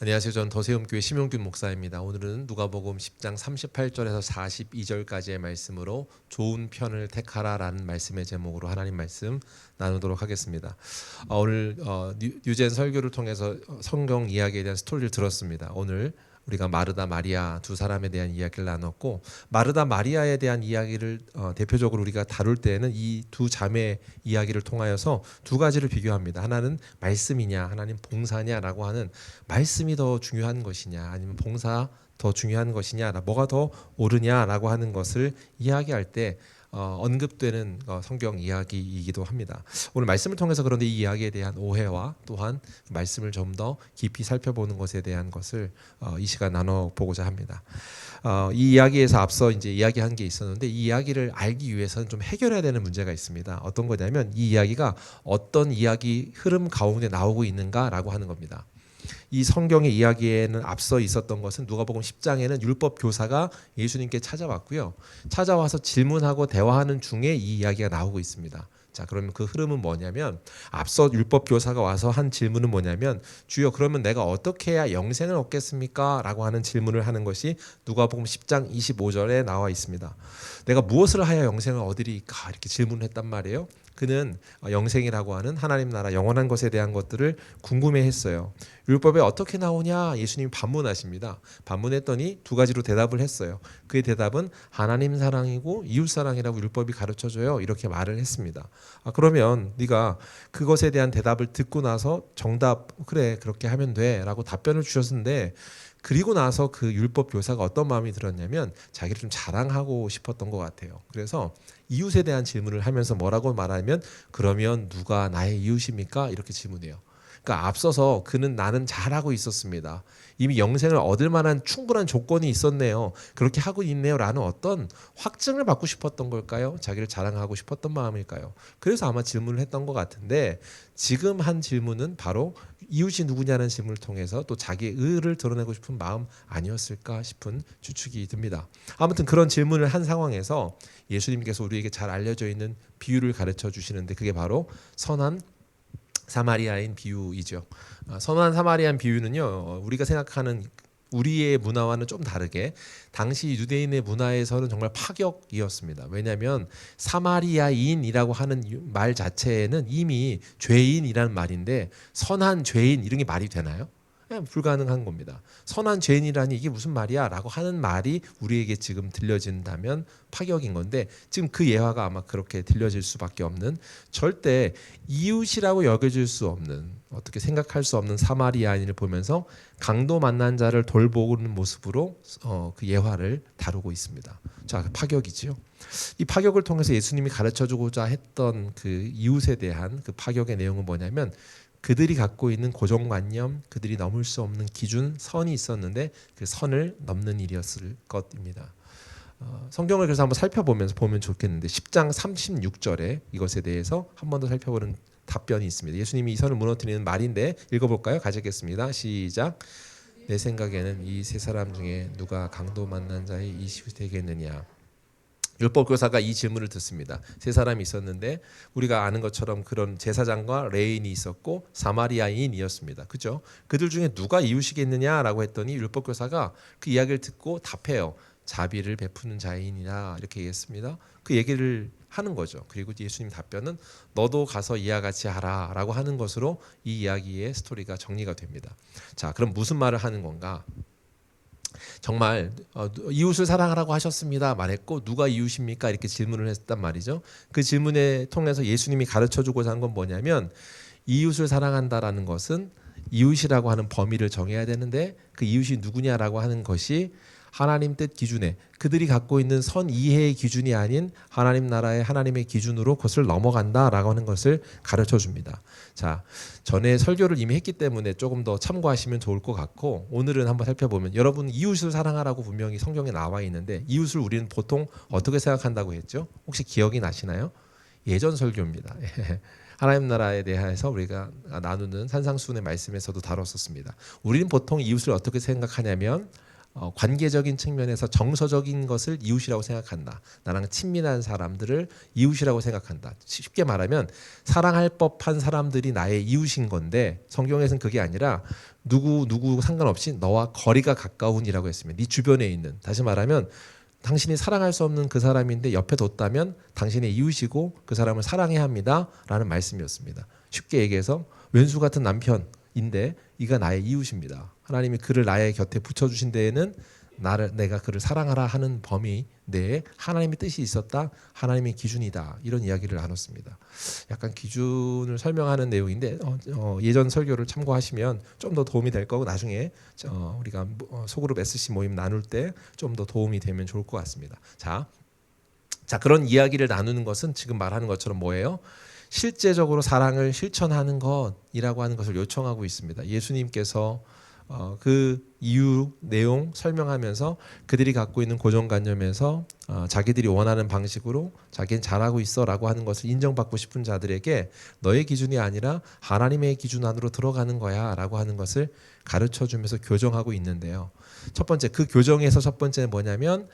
안녕하세요. 저는 더세움교회 심용균 목사입니다. 오늘은 누가복음 10장 38절에서 42절까지의 말씀으로 좋은 편을 택하라라는 말씀의 제목으로 하나님 말씀 나누도록 하겠습니다. 오늘 유젠 설교를 통해서 성경 이야기에 대한 스토리를 들었습니다. 오늘 우리가 마르다 마리아 두 사람에 대한 이야기를 나눴고, 마르다 마리아에 대한 이야기를 대표적으로 우리가 다룰 때에는 이 두 자매의 이야기를 통하여서 두 가지를 비교합니다. 하나는 말씀이냐, 하나님 봉사냐라고 하는, 말씀이 더 중요한 것이냐 아니면 봉사 더 중요한 것이냐, 뭐가 더 옳으냐라고 하는 것을 이야기할 때 언급되는 성경 이야기이기도 합니다. 오늘 말씀을 통해서 그런데 이 이야기에 대한 오해와 또한 말씀을 좀 더 깊이 살펴보는 것에 대한 것을 이 시간 나눠보고자 합니다. 이 이야기에서 앞서 이제 이야기한 게 있었는데, 이 이야기를 알기 위해서는 좀 해결해야 되는 문제가 있습니다. 어떤 거냐면, 이 이야기가 어떤 이야기 흐름 가운데 나오고 있는가라고 하는 겁니다. 이 성경의 이야기에는 앞서 있었던 것은 누가복음 10장에는 율법 교사가 예수님께 찾아왔고요. 찾아와서 질문하고 대화하는 중에 이 이야기가 나오고 있습니다. 자, 그러면 그 흐름은 뭐냐면, 앞서 율법 교사가 와서 한 질문은 뭐냐면, 주여 그러면 내가 어떻게 해야 영생을 얻겠습니까? 라고 하는 질문을 하는 것이 누가복음 10장 25절에 나와 있습니다. 내가 무엇을 하여 영생을 얻으리까? 이렇게 질문을 했단 말이에요. 그는 영생이라고 하는 하나님 나라 영원한 것에 대한 것들을 궁금해했어요. 율법에 어떻게 나오냐? 예수님이 반문하십니다. 반문했더니 두 가지로 대답을 했어요. 그의 대답은 하나님 사랑이고 이웃 사랑이라고 율법이 가르쳐줘요. 이렇게 말을 했습니다. 그러면 네가 그것에 대한 대답을 듣고 나서 정답, 그래 그렇게 하면 돼 라고 답변을 주셨는데, 그리고 나서 그 율법 교사가 어떤 마음이 들었냐면, 자기를 좀 자랑하고 싶었던 것 같아요. 그래서 이웃에 대한 질문을 하면서 뭐라고 말하면, 그러면 누가 나의 이웃입니까? 이렇게 질문해요. 그러니까 앞서서 그는 나는 잘하고 있었습니다. 이미 영생을 얻을 만한 충분한 조건이 있었네요. 그렇게 하고 있네요. 라는 어떤 확증을 받고 싶었던 걸까요? 자기를 자랑하고 싶었던 마음일까요? 그래서 아마 질문을 했던 것 같은데, 지금 한 질문은 바로 이웃이 누구냐는 질문을 통해서 또 자기의 의를 드러내고 싶은 마음 아니었을까 싶은 추측이 듭니다. 아무튼 그런 질문을 한 상황에서 예수님께서 우리에게 잘 알려져 있는 비유를 가르쳐 주시는데, 그게 바로 선한 사마리아인 비유이죠. 선한 사마리아인 비유는요, 우리가 생각하는 우리의 문화와는 좀 다르게 당시 유대인의 문화에서는 정말 파격이었습니다. 왜냐하면 사마리아인이라고 하는 말 자체에는 이미 죄인이라는 말인데, 선한 죄인 이런 게 말이 되나요? 불가능한 겁니다. 선한 죄인이라니 이게 무슨 말이야? 라고 하는 말이 우리에게 지금 들려진다면 파격인 건데, 지금 그 예화가 아마 그렇게 들려질 수밖에 없는, 절대 이웃이라고 여겨질 수 없는, 어떻게 생각할 수 없는 사마리아인을 보면서 강도 만난 자를 돌보는 모습으로 그 예화를 다루고 있습니다. 자, 파격이지요. 이 파격을 통해서 예수님이 가르쳐주고자 했던 그 이웃에 대한 그 파격의 내용은 뭐냐면, 그들이 갖고 있는 고정관념, 그들이 넘을 수 없는 기준, 선이 있었는데 그 선을 넘는 일이었을 것입니다. 성경을 그래서 한번 살펴보면서 보면 좋겠는데, 10장 36절에 이것에 대해서 한 번 더 살펴보는 답변이 있습니다. 예수님이 이 선을 무너뜨리는 말인데 읽어볼까요? 가져겠습니다. 시작. 내 생각에는 이 세 사람 중에 누가 강도 만난 자의 이웃이 되겠느냐. 율법 교사가 이 질문을 듣습니다. 세 사람이 있었는데, 우리가 아는 것처럼 그런 제사장과 레인이 있었고 사마리아인이었습니다. 그죠? 그들 중에 누가 이웃이겠느냐라고 했더니 율법 교사가 그 이야기를 듣고 답해요. 자비를 베푸는 자인이라 이렇게 얘기했습니다. 그 얘기를 하는 거죠. 그리고 예수님 답변은 너도 가서 이와 같이 하라라고 하는 것으로 이 이야기의 스토리가 정리가 됩니다. 자, 그럼 무슨 말을 하는 건가? 정말 이웃을 사랑하라고 하셨습니다 말했고, 누가 이웃입니까? 이렇게 질문을 했단 말이죠. 그 질문에 통해서 예수님이 가르쳐주고자 한 건 뭐냐면, 이웃을 사랑한다라는 것은 이웃이라고 하는 범위를 정해야 되는데, 그 이웃이 누구냐라고 하는 것이 하나님 뜻 기준에, 그들이 갖고 있는 선 이해의 기준이 아닌 하나님 나라의 하나님의 기준으로 그것을 넘어간다라고 하는 것을 가르쳐 줍니다. 자, 전에 설교를 이미 했기 때문에 조금 더 참고하시면 좋을 것 같고, 오늘은 한번 살펴보면, 여러분 이웃을 사랑하라고 분명히 성경에 나와 있는데, 이웃을 우리는 보통 어떻게 생각한다고 했죠? 혹시 기억이 나시나요? 예전 설교입니다. 하나님 나라에 대해서 우리가 나누는 산상수훈의 말씀에서도 다뤘었습니다. 우리는 보통 이웃을 어떻게 생각하냐면, 관계적인 측면에서 정서적인 것을 이웃이라고 생각한다. 나랑 친밀한 사람들을 이웃이라고 생각한다. 쉽게 말하면 사랑할 법한 사람들이 나의 이웃인 건데 성경에서는 그게 아니라 누구 상관없이 너와 거리가 가까운이라고 했으면 네 주변에 있는, 다시 말하면 당신이 사랑할 수 없는 그 사람인데 옆에 뒀다면 당신의 이웃이고 그 사람을 사랑해야 합니다 라는 말씀이었습니다. 쉽게 얘기해서 왼수 같은 남편인데 이가 나의 이웃입니다. 하나님이 그를 나의 곁에 붙여주신 데에는 내가 그를 사랑하라 하는 범위 내에 하나님의 뜻이 있었다. 하나님의 기준이다. 이런 이야기를 나눴습니다. 약간 기준을 설명하는 내용인데 예전 설교를 참고하시면 좀 더 도움이 될 거고 나중에 우리가 소그룹 SC 모임 나눌 때 좀 더 도움이 되면 좋을 것 같습니다. 자, 그런 이야기를 나누는 것은 지금 말하는 것처럼 뭐예요? 실제적으로 사랑을 실천하는 것이라고 하는 것을 요청하고 있습니다. 예수님께서 그 이유 내용 설명하면서 그들이 갖고 있는 고정관념에서 자기들이 원하는 방식으로 자기는 잘하고 있어라고 하는 것을 인정받고 싶은 자들에게 너의 기준이 아니라 하나님의 기준 안으로 들어가는 거야라고 하는 것을 가르쳐주면서 교정하고 있는데요. 첫 번째, 그 교정에서 첫 번째는 뭐냐면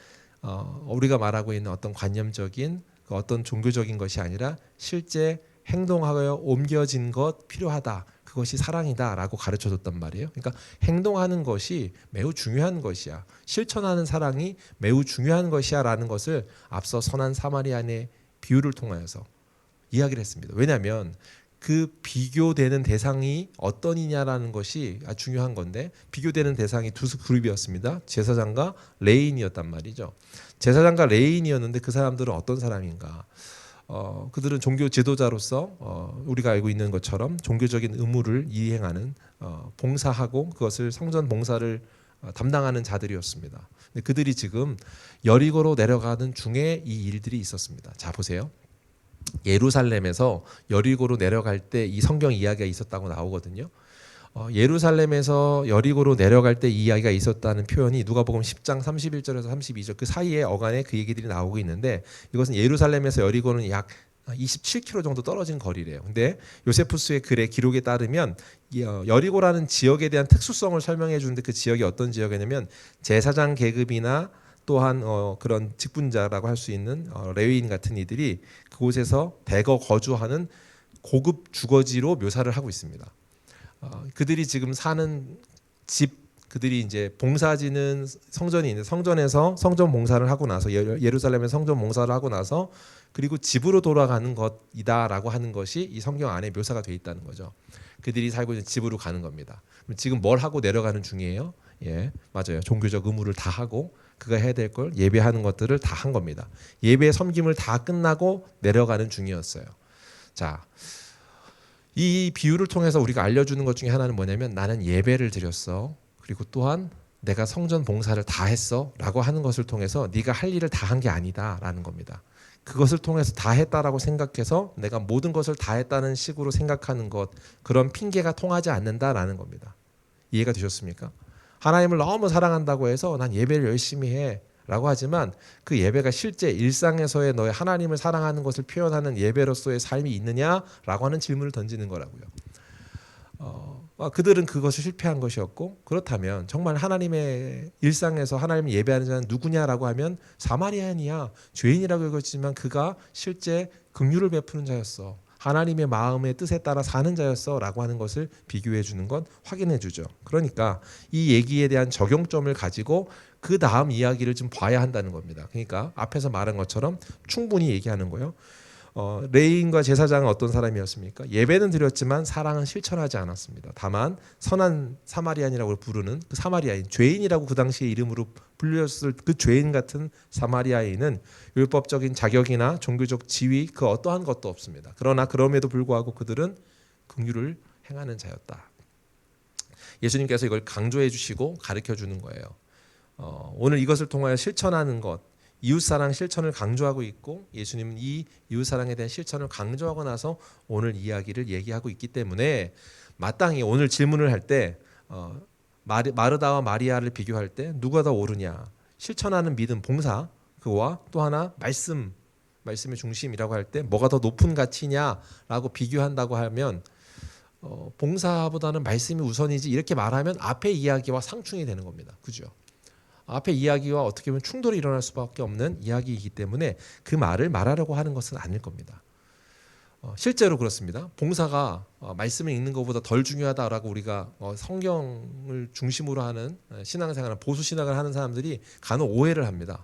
우리가 말하고 있는 어떤 관념적인 어떤 종교적인 것이 아니라 실제 행동하여 옮겨진 것 필요하다. 그것이 사랑이다라고 가르쳐줬단 말이에요. 그러니까 행동하는 것이 매우 중요한 것이야. 실천하는 사랑이 매우 중요한 것이야라는 것을 앞서 선한 사마리아인의 비유를 통하여서 이야기를 했습니다. 왜냐하면 그 비교되는 대상이 어떤 이냐라는 것이 아주 중요한 건데 비교되는 대상이 두 그룹이었습니다. 제사장과 레인이었단 말이죠. 제사장과 레인이었는데 그 사람들은 어떤 사람인가? 그들은 종교 지도자로서 우리가 알고 있는 것처럼 종교적인 의무를 이행하는 봉사하고 그것을 성전 봉사를 담당하는 자들이었습니다. 근데 그들이 지금 여리고로 내려가는 중에 이 일들이 있었습니다. 자, 보세요. 예루살렘에서 여리고로 내려갈 때 이 성경 이야기가 있었다고 나오거든요. 예루살렘에서 여리고로 내려갈 때 이 이야기가 있었다는 표현이 누가복음 10장 31절에서 32절 그 사이에 어간에 그 얘기들이 나오고 있는데 이것은 예루살렘에서 여리고는 약 27km 정도 떨어진 거리래요. 근데 요세푸스의 글의 기록에 따르면 여리고라는 지역에 대한 특수성을 설명해 주는데 그 지역이 어떤 지역이냐면 제사장 계급이나 또한 그런 직분자라고 할 수 있는 레위인 같은 이들이 그곳에서 대거 거주하는 고급 주거지로 묘사를 하고 있습니다. 그들이 지금 사는 집, 그들이 이제 봉사지는 성전이 있는데 성전에서 성전 봉사를 하고 나서 예루살렘에 성전 봉사를 하고 나서 그리고 집으로 돌아가는 것이다라고 하는 것이 이 성경 안에 묘사가 돼 있다는 거죠. 그들이 살고 있는 집으로 가는 겁니다. 지금 뭘 하고 내려가는 중이에요? 예, 맞아요. 종교적 의무를 다 하고 그가 해야 될 걸 예배하는 것들을 다 한 겁니다. 예배 섬김을 다 끝나고 내려가는 중이었어요. 자, 이 비유를 통해서 우리가 알려주는 것 중에 하나는 뭐냐면 나는 예배를 드렸어. 그리고 또한 내가 성전 봉사를 다 했어 라고 하는 것을 통해서 네가 할 일을 다 한 게 아니다 라는 겁니다. 그것을 통해서 다 했다라고 생각해서 내가 모든 것을 다 했다는 식으로 생각하는 것, 그런 핑계가 통하지 않는다라는 겁니다. 이해가 되셨습니까? 하나님을 너무 사랑한다고 해서 난 예배를 열심히 해 라고 하지만 그 예배가 실제 일상에서의 너의 하나님을 사랑하는 것을 표현하는 예배로서의 삶이 있느냐라고 하는 질문을 던지는 거라고요. 그들은 그것을 실패한 것이었고, 그렇다면 정말 하나님의 일상에서 하나님을 예배하는 자는 누구냐라고 하면 사마리아인이야. 죄인이라고 읽었지만 그가 실제 긍휼을 베푸는 자였어. 하나님의 마음의 뜻에 따라 사는 자였어 라고 하는 것을 비교해 주는 건 확인해 주죠. 그러니까 이 얘기에 대한 적용점을 가지고 그 다음 이야기를 좀 봐야 한다는 겁니다. 그러니까 앞에서 말한 것처럼 충분히 얘기하는 거예요. 레인과 제사장은 어떤 사람이었습니까? 예배는 드렸지만 사랑은 실천하지 않았습니다. 다만 선한 사마리아인이라고 부르는 그 사마리아인, 죄인이라고 그 당시에 이름으로 불렸을 그 죄인 같은 사마리아인은 율법적인 자격이나 종교적 지위 그 어떠한 것도 없습니다. 그러나 그럼에도 불구하고 그들은 긍휼을 행하는 자였다. 예수님께서 이걸 강조해 주시고 가르쳐 주는 거예요. 오늘 이것을 통하여 실천하는 것, 이웃사랑 실천을 강조하고 있고 예수님은 이 이웃사랑에 대한 실천을 강조하고 나서 오늘 이야기를 얘기하고 있기 때문에 마땅히 오늘 질문을 할 때 마르다와 마리아를 비교할 때 누가 더 옳으냐, 실천하는 믿음, 봉사 그와 또 하나 말씀의 중심이라고 할 때 뭐가 더 높은 가치냐라고 비교한다고 하면 봉사보다는 말씀이 우선이지 이렇게 말하면 앞의 이야기와 상충이 되는 겁니다. 그죠? 앞에 이야기와 어떻게 보면 충돌이 일어날 수밖에 없는 이야기이기 때문에 그 말을 말하려고 하는 것은 아닐 겁니다. 실제로 그렇습니다. 봉사가 말씀을 읽는 것보다 덜 중요하다라고 우리가 성경을 중심으로 하는 신앙생활, 보수 신학을 하는 사람들이 간혹 오해를 합니다.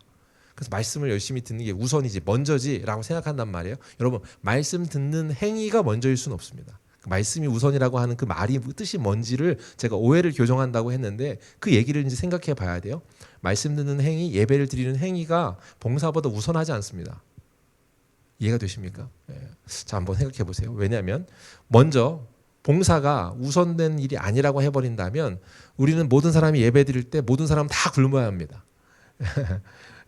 그래서 말씀을 열심히 듣는 게 우선이지 먼저지라고 생각한단 말이에요. 여러분, 말씀 듣는 행위가 먼저일 수는 없습니다. 말씀이 우선이라고 하는 그 말이 뜻이 뭔지를 제가 오해를 교정한다고 했는데 그 얘기를 이제 생각해 봐야 돼요. 말씀 듣는 행위, 예배를 드리는 행위가 봉사보다 우선하지 않습니다. 이해가 되십니까? 자, 한번 생각해 보세요. 왜냐하면 먼저 봉사가 우선된 일이 아니라고 해버린다면 우리는 모든 사람이 예배 드릴 때 모든 사람 다 굶어야 합니다.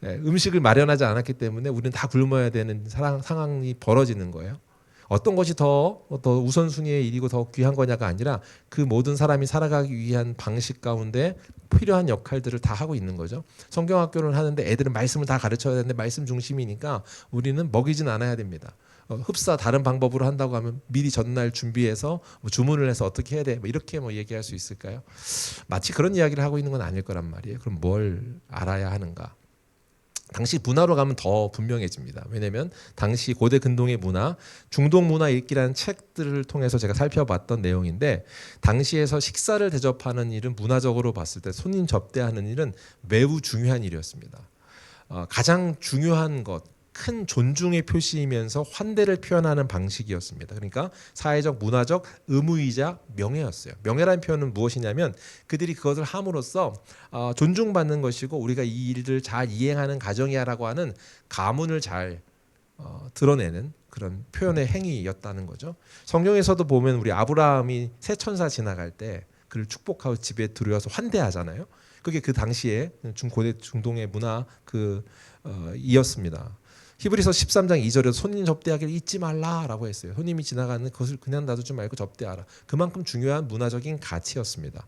음식을 마련하지 않았기 때문에 우리는 다 굶어야 되는 상황이 벌어지는 거예요. 어떤 것이 더 우선순위의 일이고 더 귀한 거냐가 아니라 그 모든 사람이 살아가기 위한 방식 가운데 필요한 역할들을 다 하고 있는 거죠. 성경학교를 하는데 애들은 말씀을 다 가르쳐야 되는데 말씀 중심이니까 우리는 먹이진 않아야 됩니다. 흡사 다른 방법으로 한다고 하면 미리 전날 준비해서 주문을 해서 어떻게 해야 돼? 이렇게 얘기할 수 있을까요? 마치 그런 이야기를 하고 있는 건 아닐 거란 말이에요. 그럼 뭘 알아야 하는가? 당시 문화로 가면 더 분명해집니다. 왜냐하면 당시 고대 근동의 문화, 중동 문화 읽기라는 책들을 통해서 제가 살펴봤던 내용인데 당시에서 식사를 대접하는 일은 문화적으로 봤을 때 손님 접대하는 일은 매우 중요한 일이었습니다. 가장 중요한 것, 큰 존중의 표시이면서 환대를 표현하는 방식이었습니다. 그러니까 사회적, 문화적 의무이자 명예였어요. 명예라는 표현은 무엇이냐면 그들이 그것을 함으로써 존중받는 것이고 우리가 이 일을 잘 이행하는 가정이야라고 하는 가문을 잘 드러내는 그런 표현의 행위였다는 거죠. 성경에서도 보면 우리 아브라함이 새 천사 지나갈 때 그를 축복하고 집에 들여와서 환대하잖아요. 그게 그 당시에 고대 중동의 문화 이었습니다. 히브리서 13장 2절에서 손님 접대하기를 잊지 말라라고 했어요. 손님이 지나가는 것을 그냥 놔두지 말고 접대하라. 그만큼 중요한 문화적인 가치였습니다.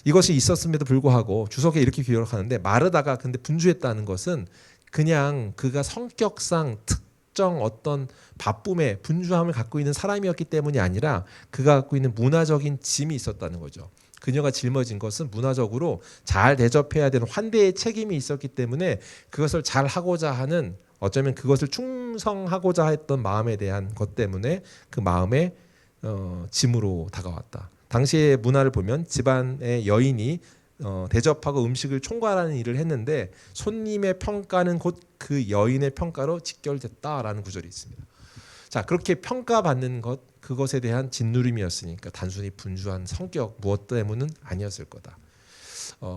이것이 있었음에도 불구하고 주석에 이렇게 기록하는데 마르다가 근데 분주했다는 것은 그냥 그가 성격상 특정 어떤 바쁨에 분주함을 갖고 있는 사람이었기 때문이 아니라 그가 갖고 있는 문화적인 짐이 있었다는 거죠. 그녀가 짊어진 것은 문화적으로 잘 대접해야 되는 환대의 책임이 있었기 때문에 그것을 잘 하고자 하는 어쩌면 그것을 충성하고자 했던 마음에 대한 것 때문에 그 마음의 짐으로 다가왔다. 당시의 문화를 보면 집안의 여인이 대접하고 음식을 총괄하는 일을 했는데 손님의 평가는 곧 그 여인의 평가로 직결됐다라는 구절이 있습니다. 자, 그렇게 평가받는 것, 그것에 대한 짓누림이었으니까 단순히 분주한 성격 무엇 때문은 아니었을 거다.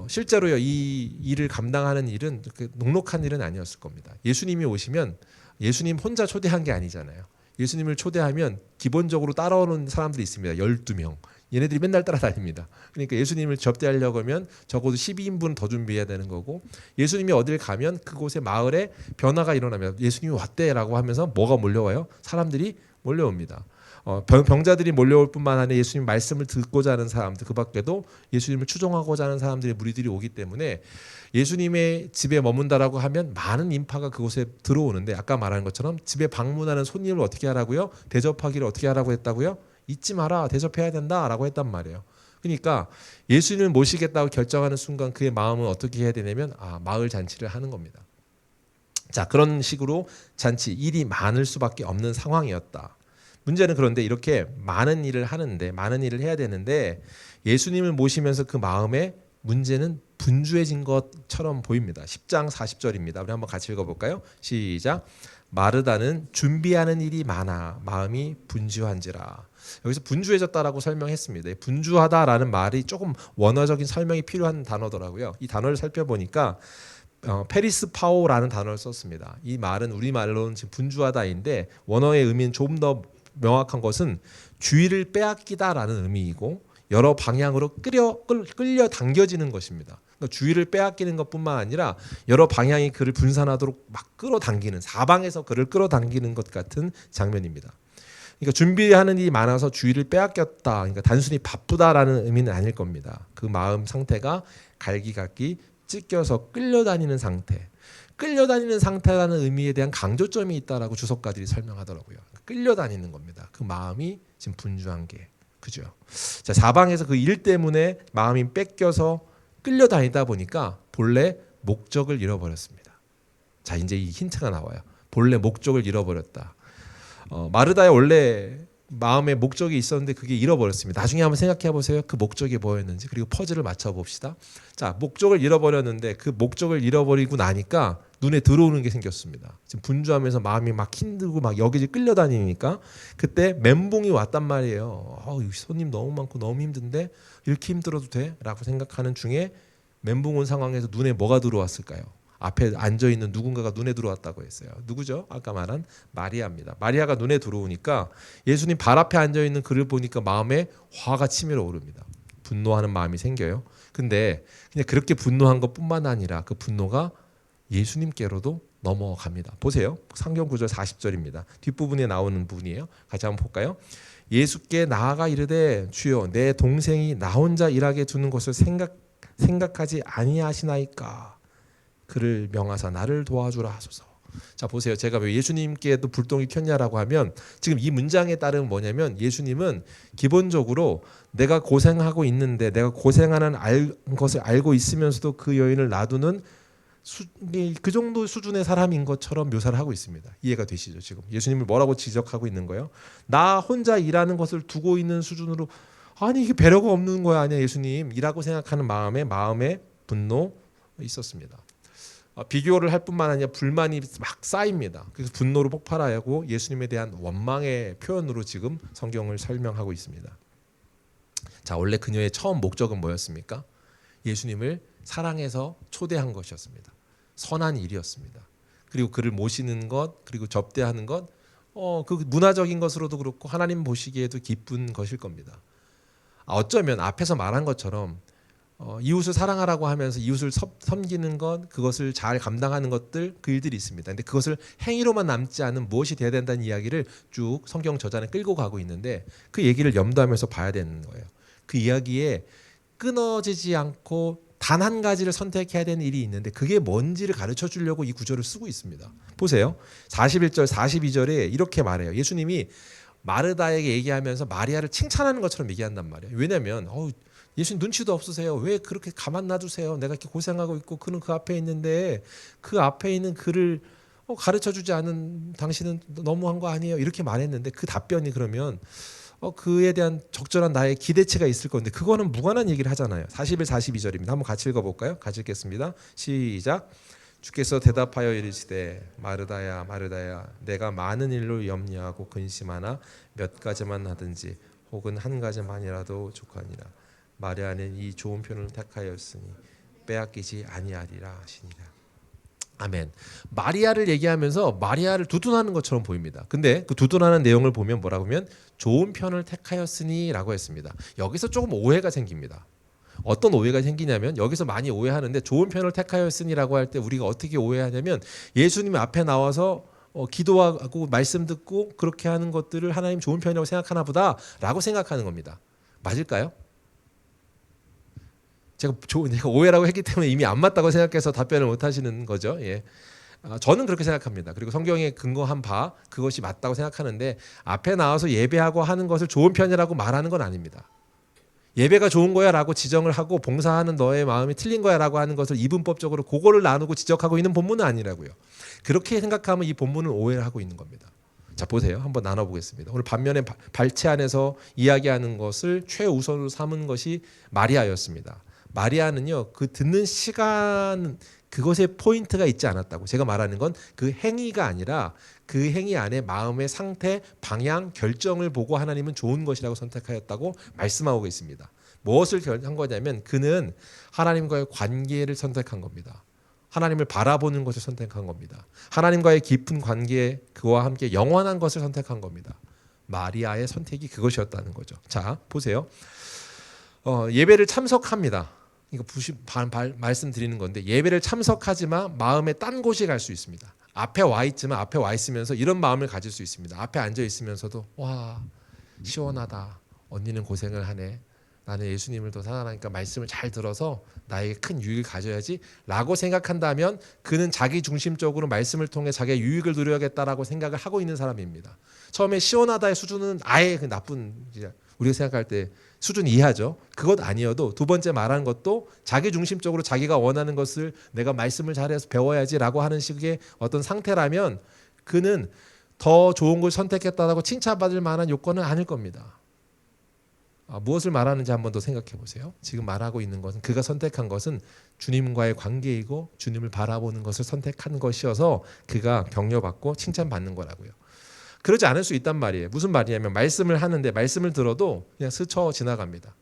실제로요, 이 일을 감당하는 일은 그렇게 녹록한 일은 아니었을 겁니다. 예수님이 오시면 예수님 혼자 초대한 게 아니잖아요. 예수님을 초대하면 기본적으로 따라오는 사람들이 있습니다. 12명. 얘네들이 맨날 따라다닙니다. 그러니까 예수님을 접대하려고 하면 적어도 12인분 더 준비해야 되는 거고 예수님이 어딜 가면 그곳의 마을에 변화가 일어나면 예수님이 왔대라고 하면서 뭐가 몰려와요? 사람들이 몰려옵니다. 병자들이 몰려올 뿐만 아니라 예수님 말씀을 듣고자 하는 사람들, 그 밖에도 예수님을 추종하고자 하는 사람들의 무리들이 오기 때문에 예수님의 집에 머문다라고 하면 많은 인파가 그곳에 들어오는데 아까 말한 것처럼 집에 방문하는 손님을 어떻게 하라고요? 대접하기를 어떻게 하라고 했다고요? 잊지 마라, 대접해야 된다라고 했단 말이에요. 그러니까 예수님을 모시겠다고 결정하는 순간 그의 마음은 어떻게 해야 되냐면 마을 잔치를 하는 겁니다. 자, 그런 식으로 잔치, 일이 많을 수밖에 없는 상황이었다. 문제는 그런데 이렇게 많은 일을 하는데 많은 일을 해야 되는데 예수님을 모시면서 그 마음에 문제는 분주해진 것처럼 보입니다. 10장 40절입니다. 우리 한번 같이 읽어볼까요? 시작. 마르다는 준비하는 일이 많아 마음이 분주한지라. 여기서 분주해졌다라고 설명했습니다. 분주하다라는 말이 조금 원어적인 설명이 필요한 단어더라고요. 이 단어를 살펴보니까 페리스 파오라는 단어를 썼습니다. 이 말은 우리말로는 지금 분주하다인데 원어의 의미는 조금 더 명확한 것은 주의를 빼앗기다라는 의미이고 여러 방향으로 끌려 당겨지는 것입니다. 그러니까 주의를 빼앗기는 것뿐만 아니라 여러 방향이 그를 분산하도록 막 끌어당기는, 사방에서 그를 끌어당기는 것 같은 장면입니다. 그러니까 준비하는 일이 많아서 주의를 빼앗겼다. 그러니까 단순히 바쁘다라는 의미는 아닐 겁니다. 그 마음 상태가 갈기갈기 찢겨서 끌려다니는 상태. 끌려다니는 상태라는 의미에 대한 강조점이 있다라고 주석가들이 설명하더라고요. 끌려다니는 겁니다. 그 마음이 지금 분주한 게. 그죠? 자, 사방에서 그 일 때문에 마음이 뺏겨서 끌려다니다 보니까 본래 목적을 잃어버렸습니다. 자, 이제 이 힌트가 나와요. 본래 목적을 잃어버렸다. 마르다의 원래 마음에 목적이 있었는데 그게 잃어버렸습니다. 나중에 한번 생각해 보세요. 그 목적이 뭐였는지. 그리고 퍼즐을 맞춰 봅시다. 자, 목적을 잃어버렸는데 그 목적을 잃어버리고 나니까 눈에 들어오는 게 생겼습니다. 지금 분주하면서 마음이 막 힘들고 막 여기저기 끌려다니니까 그때 멘붕이 왔단 말이에요. 손님 너무 많고 너무 힘든데 이렇게 힘들어도 돼? 라고 생각하는 중에 멘붕 온 상황에서 눈에 뭐가 들어왔을까요? 앞에 앉아있는 누군가가 눈에 들어왔다고 했어요. 누구죠? 아까 말한 마리아입니다. 마리아가 눈에 들어오니까 예수님 발 앞에 앉아있는 그를 보니까 마음에 화가 치밀어 오릅니다. 분노하는 마음이 생겨요. 근데 그냥 그렇게 분노한 것뿐만 아니라 그 분노가 예수님께로도 넘어갑니다. 보세요. 성경 9절 40절입니다. 뒷부분에 나오는 부분이에요. 같이 한번 볼까요? 예수께 나아가 이르되 주여 내 동생이 나 혼자 일하게 두는 것을 생각하지 아니하시나이까. 그를 명하사 나를 도와주라 하소서. 자, 보세요. 제가 왜 예수님께도 불똥이 켰냐라고 하면 지금 이 문장에 따르면 뭐냐면 예수님은 기본적으로 내가 고생하고 있는데 내가 고생하는 것을 알고 있으면서도 그 여인을 놔두는 그 정도 수준의 사람인 것처럼 묘사를 하고 있습니다. 이해가 되시죠? 지금 예수님을 뭐라고 지적하고 있는 거예요? 나 혼자 일하는 것을 두고 있는 수준으로 아니 이게 배려가 없는 거야 아니야 예수님이라고 생각하는 마음에 분노 있었습니다. 비교를 할 뿐만 아니라 불만이 막 쌓입니다. 그래서 분노로 폭발하고 예수님에 대한 원망의 표현으로 지금 성경을 설명하고 있습니다. 자, 원래 그녀의 처음 목적은 뭐였습니까? 예수님을 사랑해서 초대한 것이었습니다. 선한 일이었습니다. 그리고 그를 모시는 것, 그리고 접대하는 것, 그 문화적인 것으로도 그렇고 하나님 보시기에도 기쁜 것일 겁니다. 어쩌면 앞에서 말한 것처럼 이웃을 사랑하라고 하면서 이웃을 섬기는 것, 그것을 잘 감당하는 것들, 그 일들이 있습니다. 근데 그것을 행위로만 남지 않은 무엇이 돼야 된다는 이야기를 쭉 성경 저자는 끌고 가고 있는데 그 얘기를 염두하면서 봐야 되는 거예요. 그 이야기에 끊어지지 않고 단 한 가지를 선택해야 되는 일이 있는데 그게 뭔지를 가르쳐 주려고 이 구절을 쓰고 있습니다. 보세요. 41절, 42절에 이렇게 말해요. 예수님이 마르다에게 얘기하면서 마리아를 칭찬하는 것처럼 얘기한단 말이에요. 왜냐하면 예수님 눈치도 없으세요. 왜 그렇게 가만 놔두세요? 내가 이렇게 고생하고 있고 그는 그 앞에 있는데 그 앞에 있는 그를 가르쳐주지 않은 당신은 너무한 거 아니에요? 이렇게 말했는데 그 답변이 그러면 그에 대한 적절한 나의 기대치가 있을 건데 그거는 무관한 얘기를 하잖아요. 41, 42절입니다. 한번 같이 읽어볼까요? 같이 읽겠습니다. 시작. 주께서 대답하여 이르시되 마르다야 마르다야 내가 많은 일로 염려하고 근심하나 몇 가지만 하든지 혹은 한 가지만이라도 족하니라. 마리아는 이 좋은 편을 택하였으니 빼앗기지 아니하리라 하시니라. 아멘. 마리아를 얘기하면서 마리아를 두둔하는 것처럼 보입니다. 근데 그 두둔하는 내용을 보면 뭐라고 하면 좋은 편을 택하였으니 라고 했습니다. 여기서 조금 오해가 생깁니다. 어떤 오해가 생기냐면 여기서 많이 오해하는데 좋은 편을 택하였으니 라고 할 때 우리가 어떻게 오해하냐면 예수님 앞에 나와서 기도하고 말씀 듣고 그렇게 하는 것들을 하나님 좋은 편이라고 생각하나 보다 라고 생각하는 겁니다. 맞을까요? 제가 오해라고 했기 때문에 이미 안 맞다고 생각해서 답변을 못 하시는 거죠. 예. 저는 그렇게 생각합니다. 그리고 성경에 근거한 바 그것이 맞다고 생각하는데 앞에 나와서 예배하고 하는 것을 좋은 편이라고 말하는 건 아닙니다. 예배가 좋은 거야 라고 지정을 하고 봉사하는 너의 마음이 틀린 거야 라고 하는 것을 이분법적으로 그거를 나누고 지적하고 있는 본문은 아니라고요. 그렇게 생각하면 이 본문은 오해를 하고 있는 겁니다. 자, 보세요. 한번 나눠보겠습니다. 오늘 반면에 발췌 안에서 이야기하는 것을 최우선으로 삼은 것이 마리아였습니다. 마리아는요, 그 듣는 시간 그것에 포인트가 있지 않았다고. 제가 말하는 건 그 행위가 아니라 그 행위 안에 마음의 상태, 방향, 결정을 보고 하나님은 좋은 것이라고 선택하였다고 말씀하고 있습니다. 무엇을 한 거냐면 그는 하나님과의 관계를 선택한 겁니다. 하나님을 바라보는 것을 선택한 겁니다. 하나님과의 깊은 관계, 그와 함께 영원한 것을 선택한 겁니다. 마리아의 선택이 그것이었다는 거죠. 자, 보세요. 예배를 참석합니다. 이거 말씀드리는 건데 예배를 참석하지만 마음에 딴 곳에 갈 수 있습니다. 앞에 와 있지만 앞에 와 있으면서 이런 마음을 가질 수 있습니다. 앞에 앉아 있으면서도 와 시원하다. 언니는 고생을 하네. 나는 예수님을 더 사랑하니까 말씀을 잘 들어서 나에게 큰 유익을 가져야지 라고 생각한다면 그는 자기 중심적으로 말씀을 통해 자기의 유익을 누려야겠다라고 생각을 하고 있는 사람입니다. 처음에 시원하다의 수준은 아예 그 나쁜 우리가 생각할 때 수준 이하죠. 그것 아니어도 두 번째 말하는 것도 자기 중심적으로 자기가 원하는 것을 내가 말씀을 잘해서 배워야지라고 하는 식의 어떤 상태라면 그는 더 좋은 걸 선택했다고 칭찬받을 만한 요건은 아닐 겁니다. 무엇을 말하는지 한번 더 생각해 보세요. 지금 말하고 있는 것은 그가 선택한 것은 주님과의 관계이고 주님을 바라보는 것을 선택한 것이어서 그가 격려받고 칭찬받는 거라고요. 그러지 않을 수 있단 말이에요. 무슨 말이냐면 말씀을 하는데 말씀을 들어도 그냥 스쳐 지나갑니다.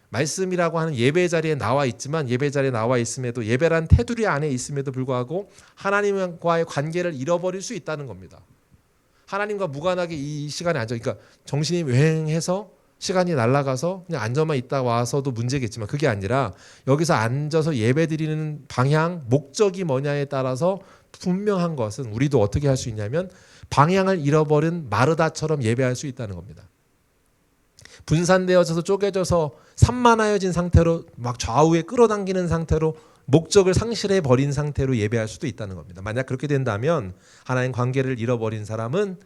말씀이라고 하는 예배 자리에 나와 있지만 예배 자리에 나와 있음에도 예배란 테두리 안에 있음에도 불구하고 하나님과의 관계를 잃어버릴 수 있다는 겁니다. 하나님과 무관하게 이 시간에 앉아, 그러니까 정신이 왱해서 시간이 날아가서 그냥 앉아만 있다 와서도 문제겠지만 그게 아니라 여기서 앉아서 예배드리는 방향, 목적이 뭐냐에 따라서 분명한 것은 우리도 어떻게 할 수 있냐면 방향을 잃어버린 마르다처럼 예배할 수 있다는 겁니다. 분산되어져서 쪼개져서 산만하여진 상태로 막 좌우에 끌어당기는 상태로 목적을 상실해 버린 상태로 예배할 수도 있다는 겁니다. 만약 그렇게 된다면 하나님 관계를 잃어버린 사람은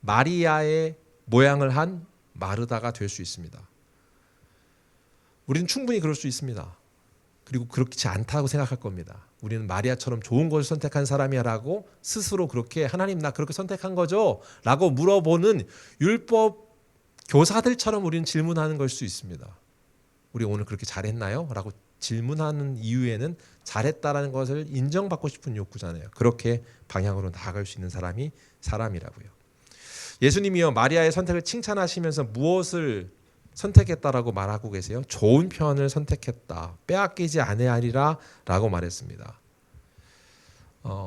마리아의 모양을 한 마르다가 될 수 있습니다. 우리는 충분히 그럴 수 있습니다. 그리고 그렇지 않다고 생각할 겁니다. 우리는 마리아처럼 좋은 것을 선택한 사람이야라고 스스로 그렇게 하나님 나 그렇게 선택한 거죠? 라고 물어보는 율법 교사들처럼 우리는 질문하는 걸 수 있습니다. 우리 오늘 그렇게 잘했나요? 라고 질문하는 이유에는 잘했다라는 것을 인정받고 싶은 욕구잖아요. 그렇게 방향으로 나아갈 수 있는 사람이 사람이라고요. 예수님이요 마리아의 선택을 칭찬하시면서 무엇을 선택했다라고 말하고 계세요? 좋은 편을 선택했다. 빼앗기지 아니하리라 라고 말했습니다.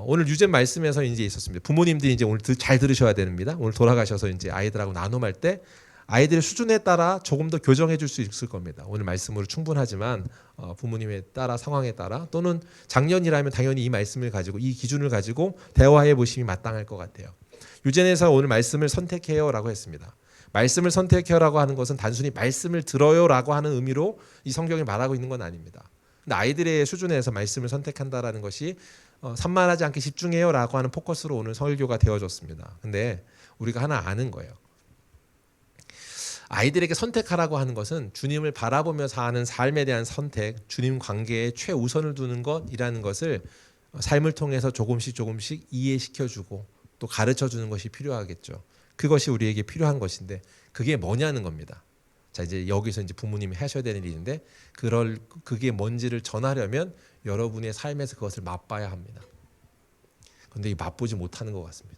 오늘 유죄 말씀에서 이제 있었습니다. 부모님들이 이제 오늘 잘 들으셔야 됩니다. 오늘 돌아가셔서 이제 아이들하고 나눔할 때 아이들의 수준에 따라 조금 더 교정해 줄 수 있을 겁니다. 오늘 말씀으로 충분하지만 부모님에 따라 상황에 따라 또는 작년이라면 당연히 이 말씀을 가지고 이 기준을 가지고 대화해 보심이 마땅할 것 같아요. 유재네에서 오늘 말씀을 선택해요라고 했습니다. 말씀을 선택해요라고 하는 것은 단순히 말씀을 들어요라고 하는 의미로 이 성경이 말하고 있는 건 아닙니다. 근데 아이들의 수준에서 말씀을 선택한다라는 것이 산만하지 않게 집중해요라고 하는 포커스로 오늘 설교가 되어졌습니다. 근데 우리가 하나 아는 거예요. 아이들에게 선택하라고 하는 것은 주님을 바라보며 사는 삶에 대한 선택, 주님 관계에 최우선을 두는 것이라는 것을 삶을 통해서 조금씩 이해시켜주고 또 가르쳐주는 것이 필요하겠죠. 그것이 우리에게 필요한 것인데 그게 뭐냐는 겁니다. 자 이제 여기서 이제 부모님이 하셔야 되는 일인데 그게 뭔지를 전하려면 여러분의 삶에서 그것을 맛봐야 합니다. 그런데 이 맛보지 못하는 것 같습니다.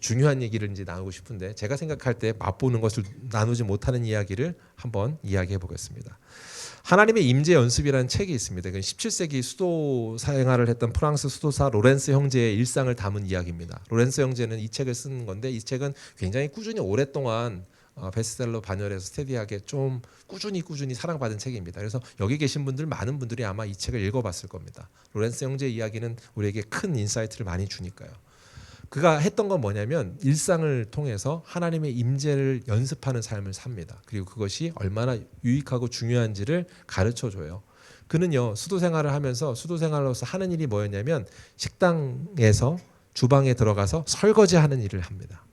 중요한 얘기를 이제 나누고 싶은데 제가 생각할 때 맛보는 것을 나누지 못하는 이야기를 한번 이야기해 보겠습니다. 하나님의 임재 연습이라는 책이 있습니다. 17세기 수도 생활을 했던 프랑스 수도사 로렌스 형제의 일상을 담은 이야기입니다. 로렌스 형제는 이 책을 쓴 건데 이 책은 굉장히 꾸준히 오랫동안 베스트셀러 반열에서 스테디하게 좀 꾸준히 사랑받은 책입니다. 그래서 여기 계신 분들 많은 분들이 아마 이 책을 읽어봤을 겁니다. 로렌스 형제의 이야기는 우리에게 큰 인사이트를 많이 주니까요. 그가 했던 건 뭐냐면 일상을 통해서 하나님의 임재를 연습하는 삶을 삽니다. 그리고 그것이 얼마나 유익하고 중요한지를 가르쳐줘요. 그는요 수도 생활을 하면서 수도 생활로서 하는 일이 뭐였냐면 식당에서 주방에 들어가서 설거지하는 일을 합니다.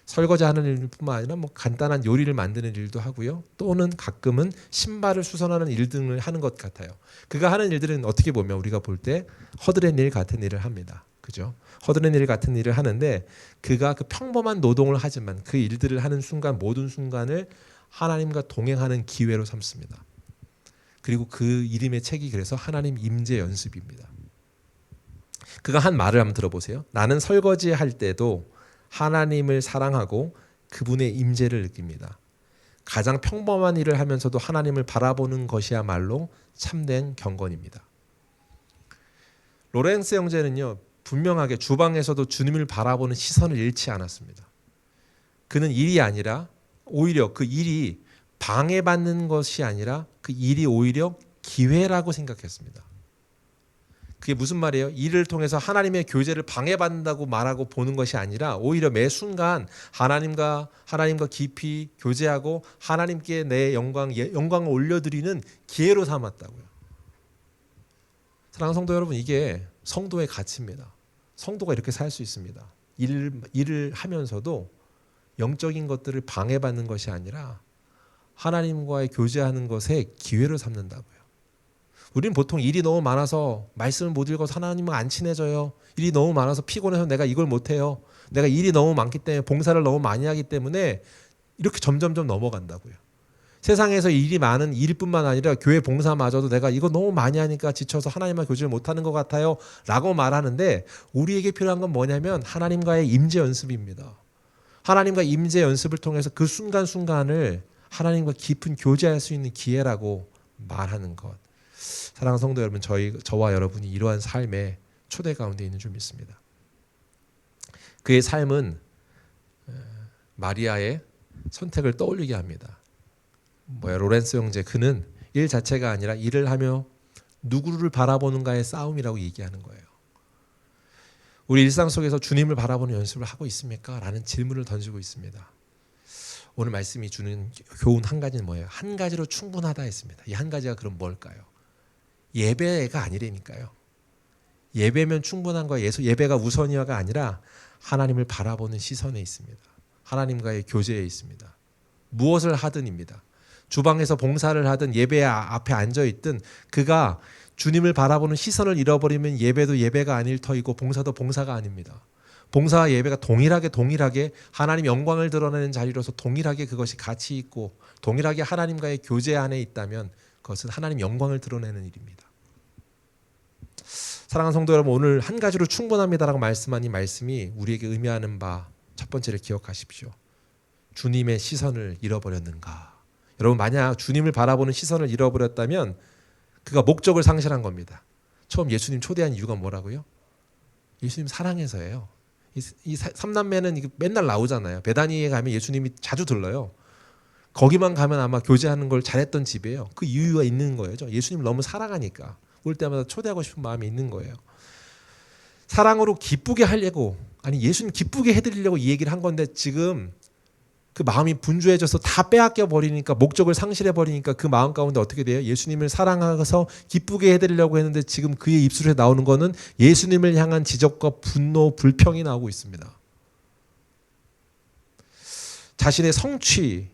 설거지하는 일뿐만 아니라 뭐 간단한 요리를 만드는 일도 하고요. 또는 가끔은 신발을 수선하는 일 등을 하는 것 같아요. 그가 하는 일들은 어떻게 보면 우리가 볼 때 허드렛 일 같은 일을 합니다. 그죠? 허드렛 일 같은 일을 하는데 그가 그 평범한 노동을 하지만 그 일들을 하는 순간 모든 순간을 하나님과 동행하는 기회로 삼습니다. 그리고 그 이름의 책이 그래서 하나님 임재 연습입니다. 그가 한 말을 한번 들어보세요. 나는 설거지할 때도 하나님을 사랑하고 그분의 임재를 느낍니다. 가장 평범한 일을 하면서도 하나님을 바라보는 것이야말로 참된 경건입니다. 로렌스 형제는요 분명하게 주방에서도 주님을 바라보는 시선을 잃지 않았습니다. 그는 일이 아니라 오히려 그 일이 방해받는 것이 아니라 그 일이 오히려 기회라고 생각했습니다. 그게 무슨 말이에요? 일을 통해서 하나님의 교제를 방해받는다고 말하고 보는 것이 아니라 오히려 매 순간 하나님과 깊이 교제하고 하나님께 내 영광을 올려드리는 기회로 삼았다고요. 사랑하는 성도 여러분, 이게 성도의 가치입니다. 성도가 이렇게 살 수 있습니다. 일을 하면서도 영적인 것들을 방해받는 것이 아니라 하나님과의 교제하는 것에 기회를 삼는다고요. 우리는 보통 일이 너무 많아서 말씀을 못 읽어서 하나님과 안 친해져요. 일이 너무 많아서 피곤해서 내가 이걸 못해요. 내가 일이 너무 많기 때문에 봉사를 너무 많이 하기 때문에 이렇게 점점점 넘어간다고요. 세상에서 일이 많은 일뿐만 아니라 교회 봉사마저도 내가 이거 너무 많이 하니까 지쳐서 하나님과 교제를 못하는 것 같아요 라고 말하는데, 우리에게 필요한 건 뭐냐면 하나님과의 임재 연습입니다. 하나님과 임재 연습을 통해서 그 순간순간을 하나님과 깊은 교제할 수 있는 기회라고 말하는 것. 사랑하는 성도 여러분, 저와 여러분이 이러한 삶의 초대 가운데 있는 줄 믿습니다. 그의 삶은 마리아의 선택을 떠올리게 합니다. 로렌스 형제, 그는 일 자체가 아니라 일을 하며 누구를 바라보는가의 싸움이라고 얘기하는 거예요. 우리 일상 속에서 주님을 바라보는 연습을 하고 있습니까? 라는 질문을 던지고 있습니다. 오늘 말씀이 주는 교훈 한 가지는 뭐예요? 한 가지로 충분하다 했습니다. 이 한 가지가 그럼 뭘까요? 예배가 아니라니까요. 예배면 충분한 거예요. 예배가 우선이어가 아니라 하나님을 바라보는 시선에 있습니다. 하나님과의 교제에 있습니다. 무엇을 하든입니다. 주방에서 봉사를 하든 예배 앞에 앉아있든 그가 주님을 바라보는 시선을 잃어버리면 예배도 예배가 아닐 터이고 봉사도 봉사가 아닙니다. 봉사와 예배가 동일하게 하나님 영광을 드러내는 자리로서 동일하게 그것이 가치 있고 동일하게 하나님과의 교제 안에 있다면 그것은 하나님 영광을 드러내는 일입니다. 사랑하는 성도 여러분, 오늘 한 가지로 충분합니다라고 말씀한 이 말씀이 우리에게 의미하는 바 첫 번째를 기억하십시오. 주님의 시선을 잃어버렸는가? 여러분, 만약 주님을 바라보는 시선을 잃어버렸다면 그가 목적을 상실한 겁니다. 처음 예수님 초대한 이유가 뭐라고요? 예수님 사랑해서예요. 이 삼남매는 맨날 나오잖아요. 베다니에 가면 예수님이 자주 들러요. 거기만 가면 아마 교제하는 걸 잘했던 집이에요. 그 이유가 있는 거예요. 예수님을 너무 사랑하니까 올 때마다 초대하고 싶은 마음이 있는 거예요. 사랑으로 기쁘게 하려고, 아니 예수님 기쁘게 해드리려고 이 얘기를 한 건데 지금 그 마음이 분주해져서 다 빼앗겨 버리니까, 목적을 상실해 버리니까 그 마음 가운데 어떻게 돼요? 예수님을 사랑해서 기쁘게 해드리려고 했는데 지금 그의 입술에 나오는 거는 예수님을 향한 지적과 분노, 불평이 나오고 있습니다. 자신의 성취,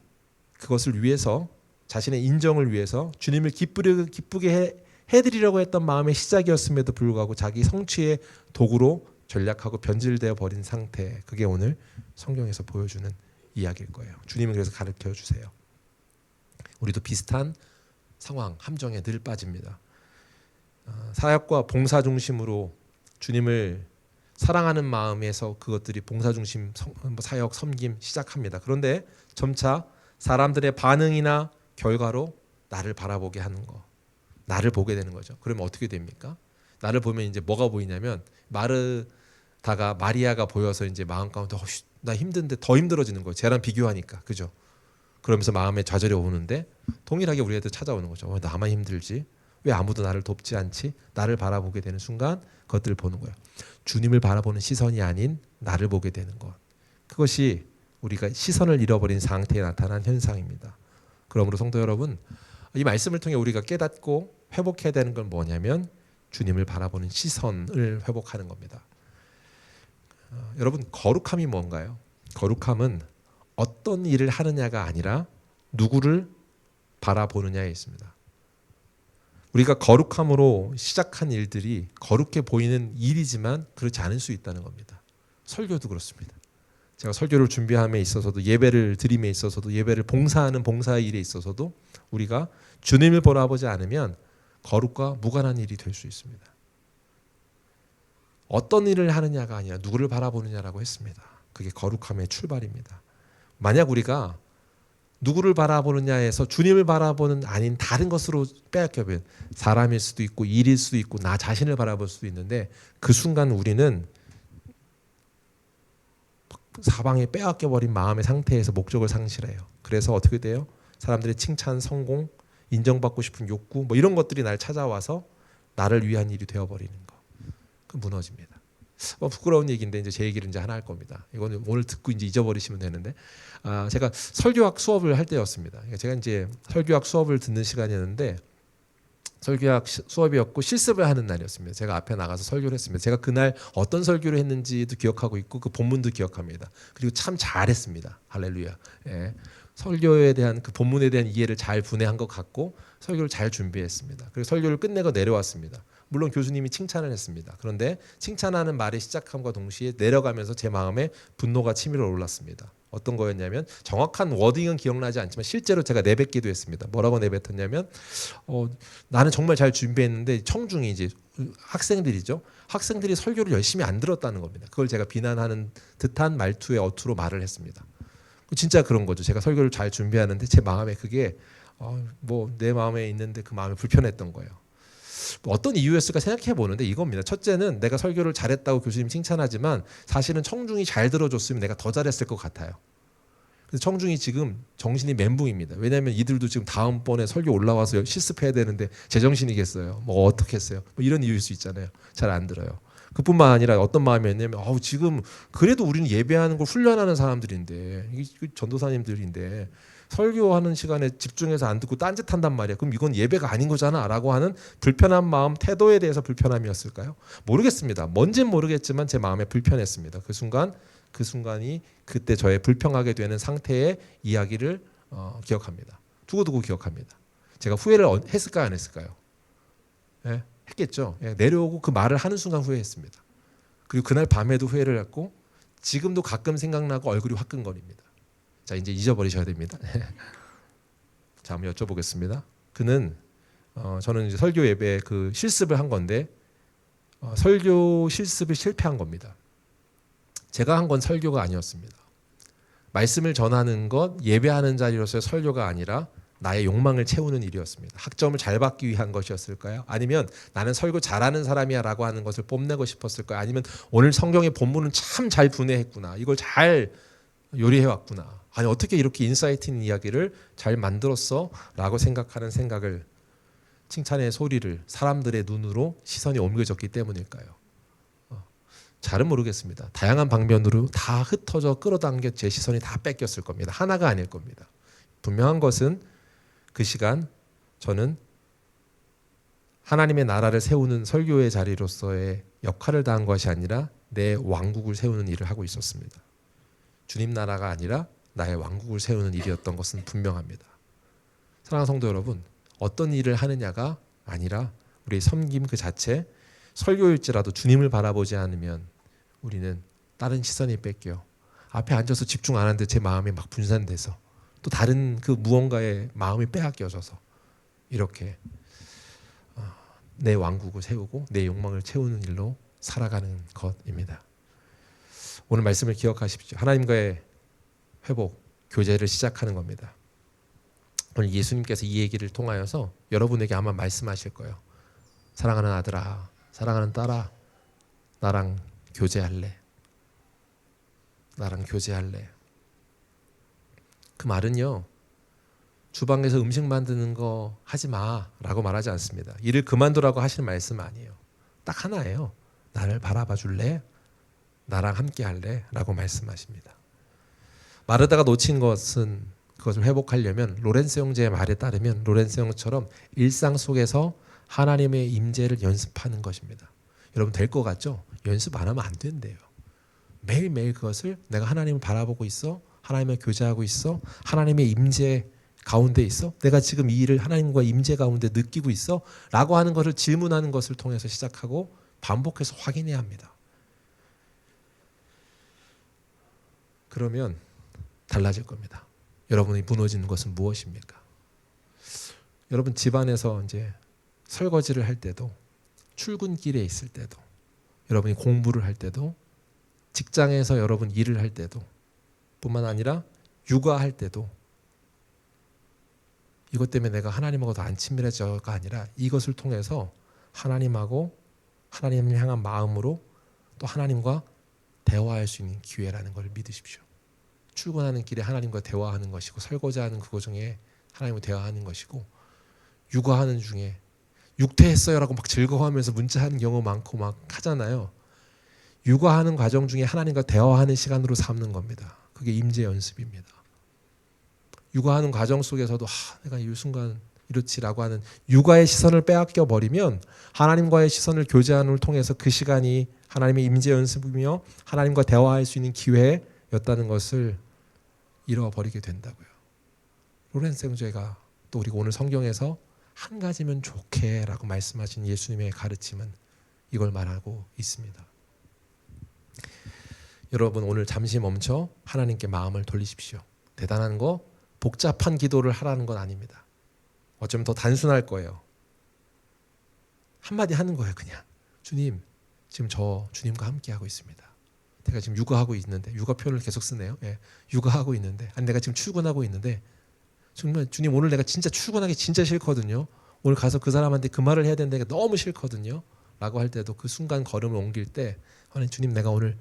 그것을 위해서, 자신의 인정을 위해서 주님을 기쁘게 해드리려고 했던 마음의 시작이었음에도 불구하고 자기 성취의 도구로 전략하고 변질되어 버린 상태, 그게 오늘 성경에서 보여주는 이야기일 거예요. 주님은 그래서 가르쳐 주세요. 우리도 비슷한 상황, 함정에 늘 빠집니다. 사역과 봉사 중심으로 주님을 사랑하는 마음에서 그것들이 봉사 중심 사역, 섬김 시작합니다. 그런데 점차 사람들의 반응이나 결과로 나를 바라보게 하는 거, 나를 보게 되는 거죠. 그러면 어떻게 됩니까? 나를 보면 이제 뭐가 보이냐면 마르다가 마리아가 보여서 이제 마음 가운데 나 힘든데 더 힘들어지는 거예요. 쟤랑 비교하니까, 그죠? 그러면서 마음에 좌절이 오는데 동일하게 우리한테 찾아오는 거죠. 왜 나만 힘들지? 왜 아무도 나를 돕지 않지? 나를 바라보게 되는 순간 그것들을 보는 거예요. 주님을 바라보는 시선이 아닌 나를 보게 되는 것. 그것이 우리가 시선을 잃어버린 상태에 나타난 현상입니다. 그러므로 성도 여러분, 이 말씀을 통해 우리가 깨닫고 회복해야 되는 건 뭐냐면 주님을 바라보는 시선을 회복하는 겁니다. 여러분, 거룩함이 뭔가요? 거룩함은 어떤 일을 하느냐가 아니라 누구를 바라보느냐에 있습니다. 우리가 거룩함으로 시작한 일들이 거룩해 보이는 일이지만 그렇지 않을 수 있다는 겁니다. 설교도 그렇습니다. 제가 설교를 준비함에 있어서도, 예배를 드림에 있어서도, 예배를 봉사하는 봉사의 일에 있어서도 우리가 주님을 바라보지 않으면 거룩과 무관한 일이 될 수 있습니다. 어떤 일을 하느냐가 아니라 누구를 바라보느냐라고 했습니다. 그게 거룩함의 출발입니다. 만약 우리가 누구를 바라보느냐에서 주님을 바라보는 아닌 다른 것으로 빼앗겨버린, 사람일 수도 있고 일일 수도 있고 나 자신을 바라볼 수도 있는데 그 순간 우리는 사방에 빼앗겨버린 마음의 상태에서 목적을 상실해요. 그래서 어떻게 돼요? 사람들의 칭찬, 성공, 인정받고 싶은 욕구, 이런 것들이 날 찾아와서 나를 위한 일이 되어버리는 거. 그 무너집니다. 부끄러운 얘기인데 이제 제 얘기를 이제 하나 할 겁니다. 이거는 오늘 듣고 이제 잊어버리시면 되는데, 제가 설교학 수업을 할 때였습니다. 제가 이제 설교학 수업을 듣는 시간이었는데 설교학 수업이었고 실습을 하는 날이었습니다. 제가 앞에 나가서 설교를 했습니다. 제가 그날 어떤 설교를 했는지도 기억하고 있고 그 본문도 기억합니다. 그리고 참 잘했습니다. 할렐루야. 예. 설교에 대한 그 본문에 대한 이해를 잘 분해한 것 같고 설교를 잘 준비했습니다. 그리고 설교를 끝내고 내려왔습니다. 물론 교수님이 칭찬을 했습니다. 그런데 칭찬하는 말의 시작함과 동시에 내려가면서 제 마음에 분노가 치밀어 올랐습니다. 어떤 거였냐면 정확한 워딩은 기억나지 않지만 실제로 제가 내뱉기도 했습니다. 뭐라고 내뱉었냐면 나는 정말 잘 준비했는데 청중이 이제 학생들이죠. 학생들이 설교를 열심히 안 들었다는 겁니다. 그걸 제가 비난하는 듯한 말투의 어투로 말을 했습니다. 진짜 그런 거죠. 제가 설교를 잘 준비하는데 제 마음에 그게 뭐 내 마음에 있는데 그 마음이 불편했던 거예요. 어떤 이유였을까 생각해 보는데 이겁니다. 첫째는 내가 설교를 잘했다고 교수님 칭찬하지만 사실은 청중이 잘 들어줬으면 내가 더 잘했을 것 같아요. 그래서 청중이 지금 정신이 멘붕입니다. 왜냐하면 이들도 지금 다음번에 설교 올라와서 실습해야 되는데 제정신이겠어요. 뭐 어떻게 했어요? 뭐 이런 이유일 수 있잖아요. 잘 안 들어요. 그뿐만 아니라 어떤 마음이었냐면 지금 그래도 우리는 예배하는 걸 훈련하는 사람들인데 이게 전도사님들인데 설교하는 시간에 집중해서 안 듣고 딴짓한단 말이야. 그럼 이건 예배가 아닌 거잖아 라고 하는 불편한 마음, 태도에 대해서 불편함이었을까요? 모르겠습니다. 뭔진 모르겠지만 제 마음에 불편했습니다. 그 순간이 그때 저의 불평하게 되는 상태의 이야기를 기억합니다. 두고두고 기억합니다. 제가 후회를 했을까요? 안 했을까요? 예? 했겠죠. 예, 내려오고 그 말을 하는 순간 후회했습니다. 그리고 그날 밤에도 후회를 했고 지금도 가끔 생각나고 얼굴이 화끈거립니다. 자, 이제 잊어버리셔야 됩니다. 자, 한번 여쭤보겠습니다. 저는 이제 설교 예배 그 실습을 한 건데 설교 실습을 실패한 겁니다. 제가 한 건 설교가 아니었습니다. 말씀을 전하는 것, 예배하는 자리로서의 설교가 아니라 나의 욕망을 채우는 일이었습니다. 학점을 잘 받기 위한 것이었을까요? 아니면 나는 설교 잘하는 사람이야 라고 하는 것을 뽐내고 싶었을까요? 아니면 오늘 성경의 본문은 참 잘 분해했구나. 이걸 잘 요리해왔구나. 아니 어떻게 이렇게 인사이트 있는 이야기를 잘 만들었어? 라고 생각하는 생각을 칭찬의 소리를 사람들의 눈으로 시선이 옮겨졌기 때문일까요? 잘은 모르겠습니다. 다양한 방면으로 다 흩어져 끌어당겨 제 시선이 다 뺏겼을 겁니다. 하나가 아닐 겁니다. 분명한 것은 그 시간 저는 하나님의 나라를 세우는 설교의 자리로서의 역할을 다한 것이 아니라 내 왕국을 세우는 일을 하고 있었습니다. 주님 나라가 아니라 나의 왕국을 세우는 일이었던 것은 분명합니다. 사랑하는 성도 여러분, 어떤 일을 하느냐가 아니라 우리의 섬김 그 자체, 설교일지라도 주님을 바라보지 않으면 우리는 다른 시선이 뺏겨 앞에 앉아서 집중 안 하는데 제 마음이 막 분산돼서 또 다른 그 무언가에 마음이 빼앗겨져서 이렇게 내 왕국을 세우고 내 욕망을 채우는 일로 살아가는 것입니다. 오늘 말씀을 기억하십시오. 하나님과의 회복, 교제를 시작하는 겁니다. 오늘 예수님께서 이 얘기를 통하여서 여러분에게 아마 말씀하실 거예요. 사랑하는 아들아, 사랑하는 딸아, 나랑 교제할래? 나랑 교제할래? 그 말은요, 주방에서 음식 만드는 거 하지 마라고 말하지 않습니다. 일을 그만두라고 하시는 말씀 아니에요. 딱 하나예요. 나를 바라봐 줄래? 나랑 함께 할래? 라고 말씀하십니다. 마르다가 놓친 것은 그것을 회복하려면 로렌스 형제의 말에 따르면 로렌스 형처럼 일상 속에서 하나님의 임재를 연습하는 것입니다. 여러분 될 것 같죠? 연습 안 하면 안 된대요. 매일매일 그것을 내가 하나님을 바라보고 있어? 하나님과 교제하고 있어? 하나님의 임재 가운데 있어? 내가 지금 이 일을 하나님과 임재 가운데 느끼고 있어? 라고 하는 것을 질문하는 것을 통해서 시작하고 반복해서 확인해야 합니다. 그러면 달라질 겁니다. 여러분이 무너지는 것은 무엇입니까? 여러분 집안에서 이제 설거지를 할 때도, 출근길에 있을 때도, 여러분이 공부를 할 때도, 직장에서 여러분 일을 할 때도, 뿐만 아니라 육아할 때도 이것 때문에 내가 하나님하고 더 안 친밀해져가 아니라 이것을 통해서 하나님하고 하나님을 향한 마음으로 또 하나님과 대화할 수 있는 기회라는 걸 믿으십시오. 출근하는 길에 하나님과 대화하는 것이고, 설거지하는 그거 중에 하나님과 대화하는 것이고, 육아하는 중에 육퇴했어요라고 막 즐거워하면서 문자하는 경우 많고 막 하잖아요. 육아하는 과정 중에 하나님과 대화하는 시간으로 삼는 겁니다. 그게 임재 연습입니다. 육아하는 과정 속에서도 내가 이 순간 이렇지라고 하는 육아의 시선을 빼앗겨 버리면 하나님과의 시선을 교제하는 걸 통해서 그 시간이 하나님의 임재 연습이며 하나님과 대화할 수 있는 기회였다는 것을 잃어버리게 된다고요. 로렌스 형제가 또 우리가 오늘 성경에서 한 가지면 좋게라고 말씀하신 예수님의 가르침은 이걸 말하고 있습니다. 여러분 오늘 잠시 멈춰 하나님께 마음을 돌리십시오. 대단한 거 복잡한 기도를 하라는 건 아닙니다. 어쩌면 더 단순할 거예요. 한마디 하는 거예요. 그냥 주님 지금 저 주님과 함께하고 있습니다. 내가 지금 육아하고 있는데 육아 표현을 계속 쓰네요. 예, 육아하고 있는데 아니 내가 지금 출근하고 있는데 정말 주님 오늘 내가 진짜 출근하기 진짜 싫거든요. 오늘 가서 그 사람한테 그 말을 해야 되는데 너무 싫거든요. 라고 할 때도 그 순간 걸음을 옮길 때 주님 내가 오늘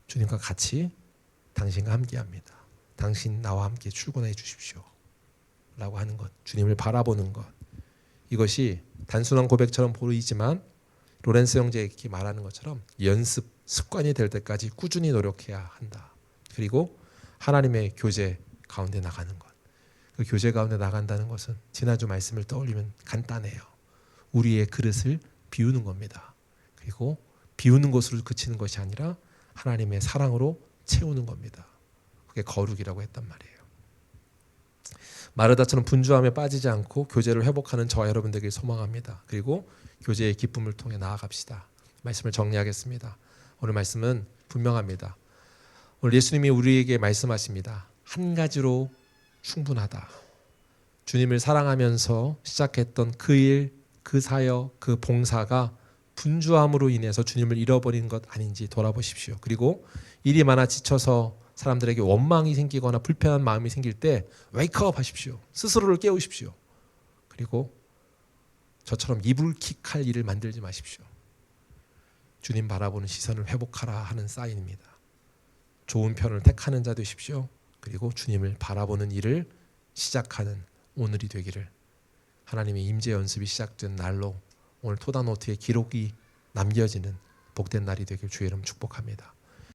주님과 같이 당신과 함께합니다. 당신 나와 함께 출근해 주십시오. 라고 하는 것, 주님을 바라보는 것. 이것이 단순한 고백처럼 보이지만 로렌스 형제에게 말하는 것처럼 연습, 습관이 될 때까지 꾸준히 노력해야 한다. 그리고 하나님의 교제 가운데 나가는 것. 그 교제 가운데 나간다는 것은 지난주 말씀을 떠올리면 간단해요. 우리의 그릇을 비우는 겁니다. 그리고 비우는 것으로 그치는 것이 아니라 하나님의 사랑으로 채우는 겁니다. 그게 거룩이라고 했단 말이에요. 마르다처럼 분주함에 빠지지 않고 교제를 회복하는 저와 여러분 되길 소망합니다. 그리고 교제의 기쁨을 통해 나아갑시다. 말씀을 정리하겠습니다. 오늘 말씀은 분명합니다. 오늘 예수님이 우리에게 말씀하십니다. 한 가지로 충분하다. 주님을 사랑하면서 시작했던 그 일, 그 사역, 그 봉사가 분주함으로 인해서 주님을 잃어버린 것 아닌지 돌아보십시오. 그리고 일이 많아 지쳐서 사람들에게 원망이 생기거나 불편한 마음이 생길 때 웨이크업 하십시오. 스스로를 깨우십시오. 그리고 저처럼 이불킥할 일을 만들지 마십시오. 주님 바라보는 시선을 회복하라 하는 사인입니다. 좋은 편을 택하는 자 되십시오. 그리고 주님을 바라보는 일을 시작하는 오늘이 되기를 하나님의 임재 연습이 시작된 날로 오늘 토다노트의 기록이 남겨지는 복된 날이 되길 주의 이름 축복합니다.